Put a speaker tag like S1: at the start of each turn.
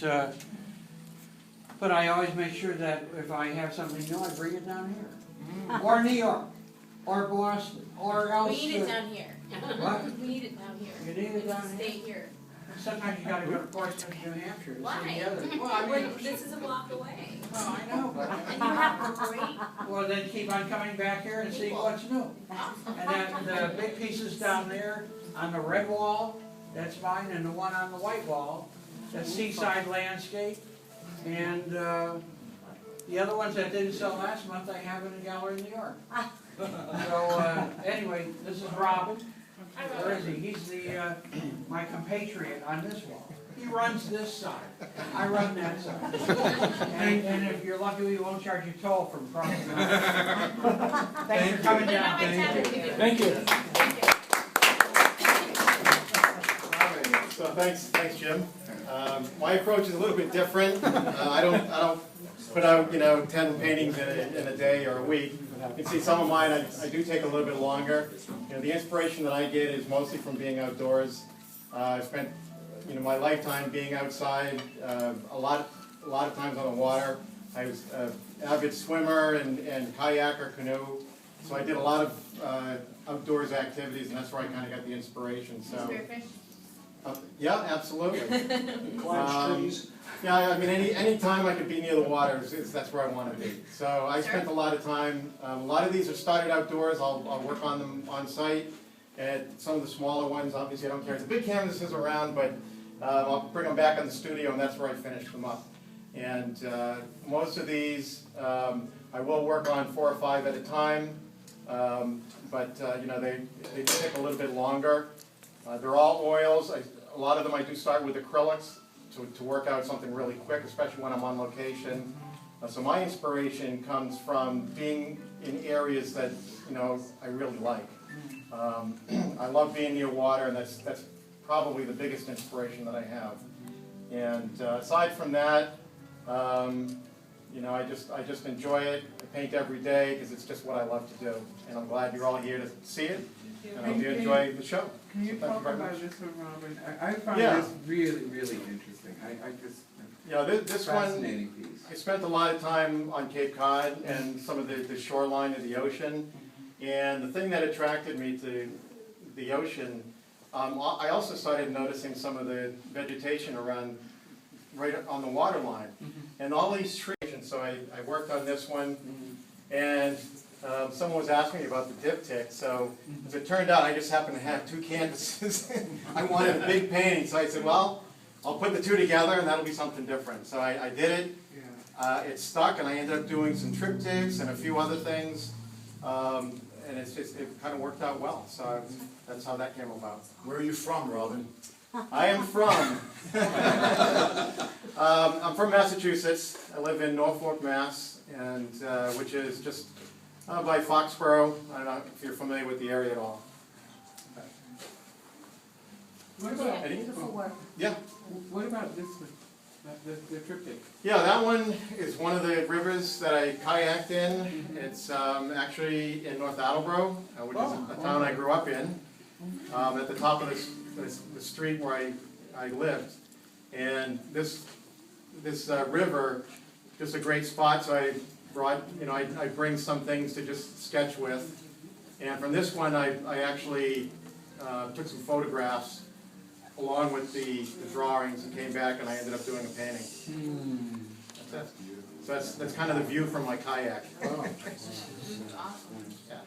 S1: But I always make sure that if I have something new, I bring it down here. Or New York, or Boston, or else.
S2: We need it down here.
S1: What?
S2: We need it down here.
S1: You need it down
S2: Stay
S1: here?
S2: here.
S1: Sometimes you gotta go to Portsmouth, New Hampshire to see
S2: Why?
S1: the other. Well, I mean,
S2: This is a walk away.
S1: well, I know, but.
S2: And you have great,
S1: Well, then keep on coming back here and see what's new.
S2: awesome.
S1: And then the big pieces down there on the red wall, that's mine, and the one on the white wall, that's seaside landscape. And the other ones that didn't sell last month, I have in a gallery in New York. So anyway, this is Robin. Where is he? He's the my compatriot on this wall. He runs this side. I run that side. And if you're lucky, we won't charge you toll from crossing. Thanks for coming down.
S3: Thank you.
S4: So thanks, Jim. My approach is a little bit different. I don't put out 10 paintings in a day or a week. You can see some of mine. I do take a little bit longer. The inspiration that I get is mostly from being outdoors. I spent my lifetime being outside. A lot of times on the water. I was an avid swimmer and kayaker, canoe. So I did a lot of outdoors activities, and that's where I kind of got the inspiration. So. Yeah, absolutely.
S3: Climb trees.
S4: Yeah, I mean, any time I could be near the water, that's where I want to be. So I spent a lot of time. A lot of these are started outdoors. I'll work on them on site. And some of the smaller ones, obviously, I don't carry the big canvases around, but I'll bring them back in the studio, and that's where I finish them up. And most of these, I will work on 4 or 5 at a time. But they take a little bit longer. They're all oils. A lot of them I do start with acrylics to work out something really quick, especially when I'm on location. So my inspiration comes from being in areas that I really like. I love being near water, and that's probably the biggest inspiration that I have. And aside from that, I just enjoy it. I paint every day because it's just what I love to do. And I'm glad you're all here to see it. And I hope you enjoy the show.
S5: Can you
S4: So
S5: talk
S4: very
S5: about
S4: much.
S5: this one, Robin? I find
S4: Yeah.
S5: this really, really interesting. I just,
S4: This one,
S5: fascinating piece.
S4: I spent a lot of time on Cape Cod and some of the shoreline of the ocean. And the thing that attracted me to the ocean, I also started noticing some of the vegetation around, right on the water line. And all these trees, so I worked on this one. And someone was asking me about the diptych, so as it turned out, I just happened to have 2 canvases. I wanted a big painting, so I said, well, I'll put the 2 together and that'll be something different. So I did it.
S5: Yeah.
S4: It stuck, and I ended up doing some triptychs and a few other things. And it kind of worked out well, so that's how that came about.
S3: Where are you from, Robin?
S4: I am from, I'm from Massachusetts. I live in Norfolk, Mass, and which is just by Foxborough. I don't know if you're familiar with the area at all.
S5: What about,
S4: Any?
S2: Beautiful work.
S4: Yeah.
S5: what about this one? The triptych?
S4: Yeah, that one is one of the rivers that I kayaked in. It's actually in North Attleboro, which is a town I grew up in, at the top of the street where I lived. And this river, just a great spot, so I brought, I bring some things to just sketch with. And from this one, I actually took some photographs along with the drawings and came back, and I ended up doing a painting. That's it. So that's kind of the view from my kayak.
S5: Oh.
S2: Awesome.
S4: Yeah.